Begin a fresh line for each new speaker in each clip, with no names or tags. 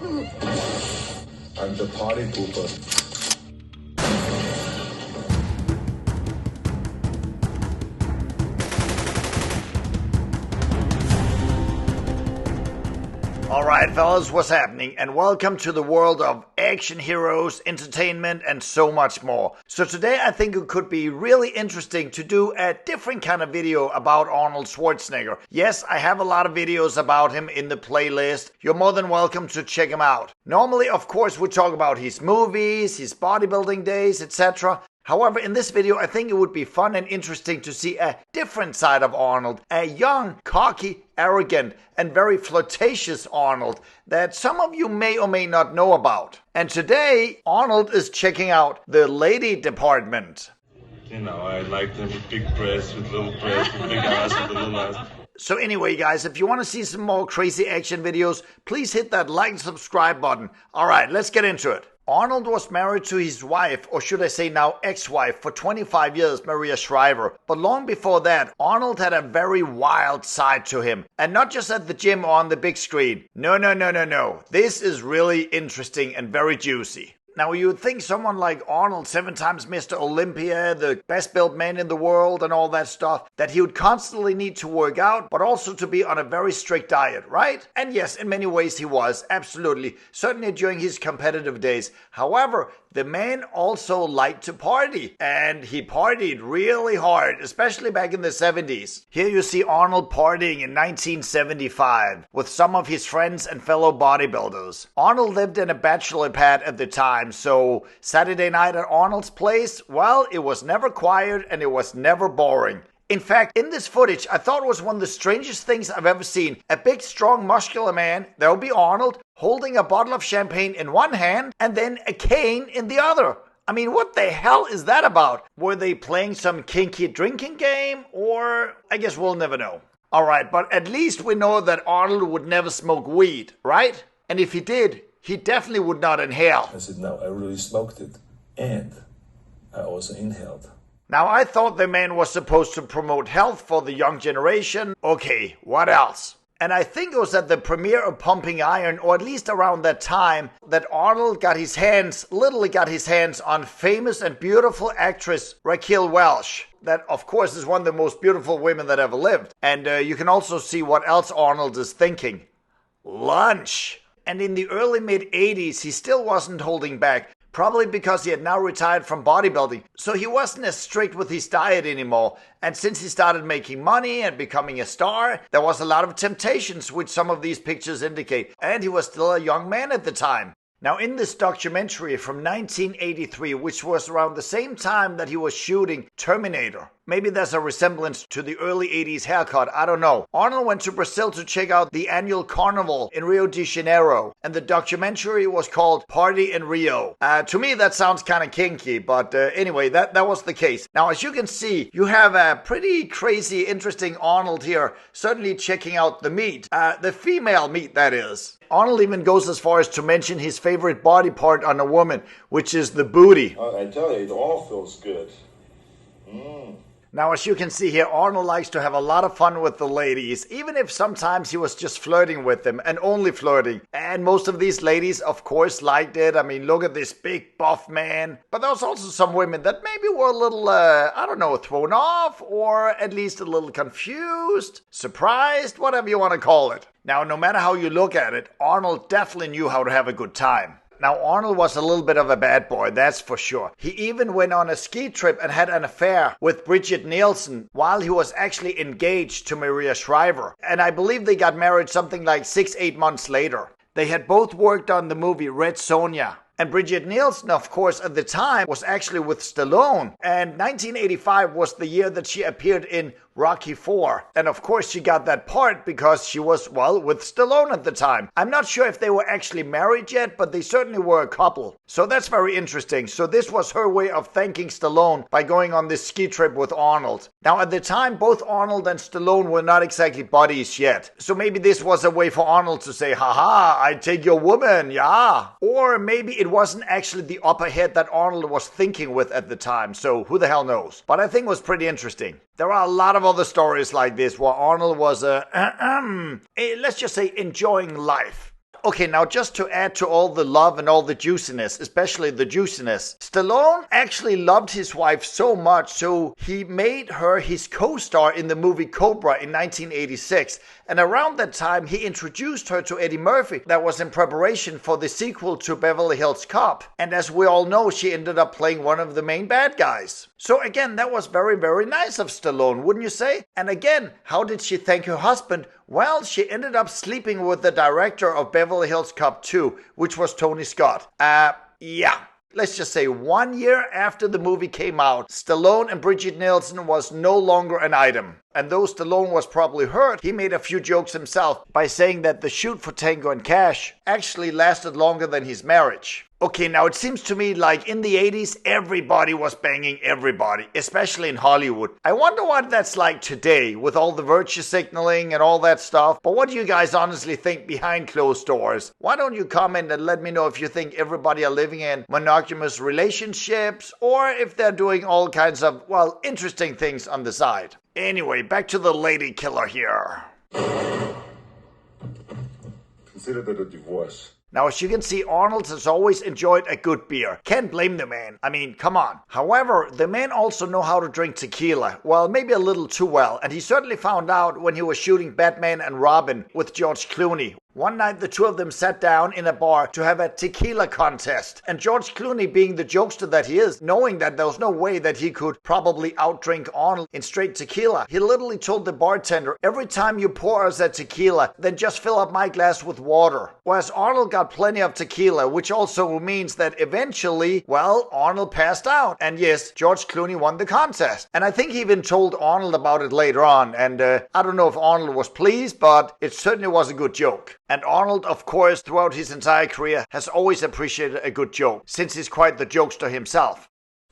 I'm the party pooper.
Alright fellas, what's happening? And welcome to the world of action heroes, entertainment, and so much more. So today I think it could be really interesting to do a different kind of video about Arnold Schwarzenegger. Yes, I have a lot of videos about him in the playlist. You're more than welcome to check him out. Normally, of course, we talk about his movies, his bodybuilding days, etc. However, in this video, I think it would be fun and interesting to see a different side of Arnold. A young, cocky, arrogant, and very flirtatious Arnold that some of you may or may not know about. And today, Arnold is checking out the lady department.
You know, I like them with big breasts, with little breasts, with big ass, with little ass.
So anyway, guys, if you want to see some more crazy action videos, please hit that like and subscribe button. Alright, let's get into it. Arnold was married to his wife, or should I say now ex-wife, for 25 years, Maria Shriver. But long before that, Arnold had a very wild side to him. And not just at the gym or on the big screen. No. This is really interesting and very juicy. Now, you would think someone like Arnold, 7 times Mr. Olympia, the best built man in the world and all that stuff, that he would constantly need to work out, but also to be on a very strict diet, right? And yes, in many ways he was, absolutely, certainly during his competitive days. However, the man also liked to party, and he partied really hard, especially back in the 70s. Here you see Arnold partying in 1975 with some of his friends and fellow bodybuilders. Arnold lived in a bachelor pad at the time, so Saturday night at Arnold's place, well, it was never quiet and it was never boring. In fact, in this footage, I thought it was one of the strangest things I've ever seen. A big, strong, muscular man, that would be Arnold, holding a bottle of champagne in one hand and then a cane in the other. I mean, what the hell is that about? Were they playing some kinky drinking game? Or, I guess we'll never know. Alright, but at least we know that Arnold would never smoke weed, right? And if he did, he definitely would not inhale.
I said, no, I really smoked it. And I also inhaled.
Now, I thought the man was supposed to promote health for the young generation. Okay, what else? And I think it was at the premiere of Pumping Iron, or at least around that time, that Arnold literally got his hands on famous and beautiful actress Raquel Welch. That, of course, is one of the most beautiful women that ever lived. And you can also see what else Arnold is thinking. Lunch! And in the early mid-80s, he still wasn't holding back. Probably because he had now retired from bodybuilding, so he wasn't as strict with his diet anymore. And since he started making money and becoming a star, there was a lot of temptations, which some of these pictures indicate. And he was still a young man at the time. Now, in this documentary from 1983, which was around the same time that he was shooting Terminator, maybe there's a resemblance to the early 80s haircut, I don't know. Arnold went to Brazil to check out the annual carnival in Rio de Janeiro, and the documentary was called Party in Rio. To me, that sounds kind of kinky, but anyway, that was the case. Now, as you can see, you have a pretty crazy, interesting Arnold here, certainly checking out the meat, the female meat, that is. Arnold even goes as far as to mention his favorite body part on a woman, which is the booty.
I tell you, it all feels good.
Now, as you can see here, Arnold likes to have a lot of fun with the ladies, even if sometimes he was just flirting with them, and only flirting. And most of these ladies, of course, liked it. I mean, look at this big, buff man. But there was also some women that maybe were a little, I don't know, thrown off, or at least a little confused, surprised, whatever you want to call it. Now, no matter how you look at it, Arnold definitely knew how to have a good time. Now, Arnold was a little bit of a bad boy, that's for sure. He even went on a ski trip and had an affair with Brigitte Nielsen while he was actually engaged to Maria Shriver. And I believe they got married something like 6-8 months later. They had both worked on the movie Red Sonja. And Brigitte Nielsen, of course, at the time was actually with Stallone. And 1985 was the year that she appeared in Rocky IV. And of course she got that part because she was, well, with Stallone at the time. I'm not sure if they were actually married yet, but they certainly were a couple. So that's very interesting. So this was her way of thanking Stallone by going on this ski trip with Arnold. Now at the time, both Arnold and Stallone were not exactly buddies yet. So maybe this was a way for Arnold to say, haha, I take your woman, yeah. Or maybe it wasn't actually the upper head that Arnold was thinking with at the time. So who the hell knows? But I think it was pretty interesting. There are a lot of other stories like this where Arnold was, let's just say, enjoying life. okay, now just to add to all the love and all the juiciness, especially the juiciness, Stallone actually loved his wife so much, so he made her his co-star in the movie Cobra in 1986. And around that time, he introduced her to Eddie Murphy, that was in preparation for the sequel to Beverly Hills Cop. And as we all know, she ended up playing one of the main bad guys. So again, that was very, very nice of Stallone, wouldn't you say? And again, how did she thank her husband? Well, she ended up sleeping with the director of Beverly Hills Cop 2, which was Tony Scott. Yeah. Let's just say 1 year after the movie came out, Stallone and Brigitte Nielsen was no longer an item. And though Stallone was probably hurt, he made a few jokes himself by saying that the shoot for Tango and Cash actually lasted longer than his marriage. Okay, now it seems to me like in the 80s, everybody was banging everybody, especially in Hollywood. I wonder what that's like today with all the virtue signaling and all that stuff. But what do you guys honestly think behind closed doors? Why don't you comment and let me know if you think everybody are living in monogamous relationships or if they're doing all kinds of, well, interesting things on the side. Anyway, back to the lady killer here.
Consider that a divorce.
Now, as you can see, Arnold has always enjoyed a good beer. Can't blame the man. I mean, come on. However, the man also know how to drink tequila. Well, maybe a little too well. And he certainly found out when he was shooting Batman and Robin with George Clooney. One night, the two of them sat down in a bar to have a tequila contest. And George Clooney, being the jokester that he is, knowing that there was no way that he could probably outdrink Arnold in straight tequila, he literally told the bartender, every time you pour us a tequila, then just fill up my glass with water. Whereas Arnold got plenty of tequila, which also means that eventually, well, Arnold passed out. And yes, George Clooney won the contest. And I think he even told Arnold about it later on. And I don't know if Arnold was pleased, but it certainly was a good joke. And Arnold, of course, throughout his entire career, has always appreciated a good joke, since he's quite the jokester himself.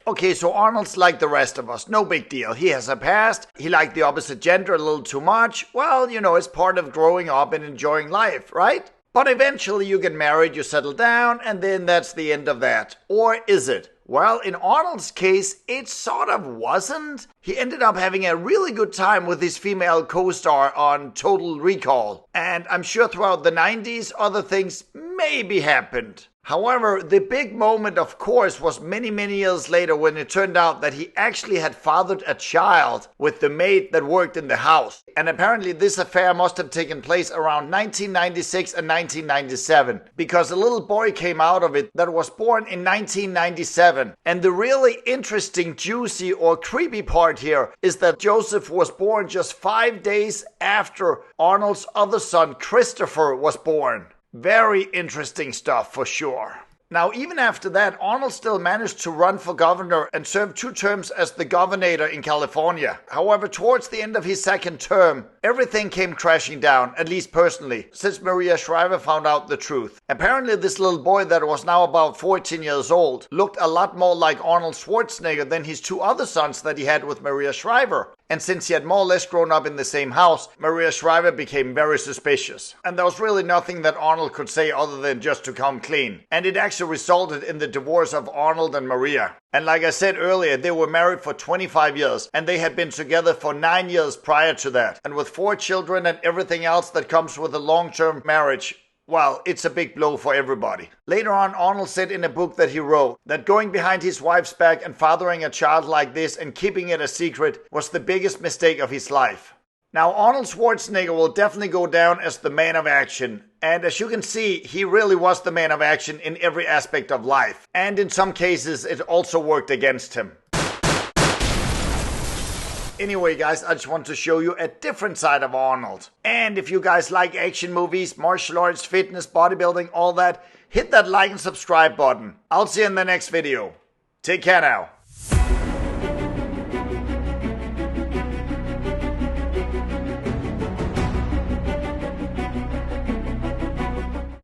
Okay, so Arnold's like the rest of us, no big deal. He has a past, he liked the opposite gender a little too much. Well, you know, it's part of growing up and enjoying life, right? But eventually you get married, you settle down, and then that's the end of that. Or is it? Well, in Arnold's case, it sort of wasn't. He ended up having a really good time with his female co-star on Total Recall. And I'm sure throughout the 90s, other things maybe happened. However, the big moment, of course, was many, many years later when it turned out that he actually had fathered a child with the maid that worked in the house. And apparently this affair must have taken place around 1996 and 1997, because a little boy came out of it that was born in 1997. And the really interesting, juicy or creepy part here is that Joseph was born just 5 days after Arnold's other son, Christopher, was born. Very interesting stuff for sure. Now, even after that, Arnold still managed to run for governor and serve 2 terms as the governor in California. However, towards the end of his second term, everything came crashing down, at least personally, since Maria Shriver found out the truth. Apparently, this little boy that was now about 14 years old looked a lot more like Arnold Schwarzenegger than his 2 other sons that he had with Maria Shriver. And since he had more or less grown up in the same house, Maria Shriver became very suspicious. And there was really nothing that Arnold could say other than just to come clean. And it actually resulted in the divorce of Arnold and Maria. And like I said earlier, they were married for 25 years, and they had been together for 9 years prior to that. And with 4 children and everything else that comes with a long-term marriage, well, it's a big blow for everybody. Later on, Arnold said in a book that he wrote that going behind his wife's back and fathering a child like this and keeping it a secret was the biggest mistake of his life. Now, Arnold Schwarzenegger will definitely go down as the man of action. And as you can see, he really was the man of action in every aspect of life. And in some cases, it also worked against him. Anyway, guys, I just want to show you a different side of Arnold. And if you guys like action movies, martial arts, fitness, bodybuilding, all that, hit that like and subscribe button. I'll see you in the next video. Take care now.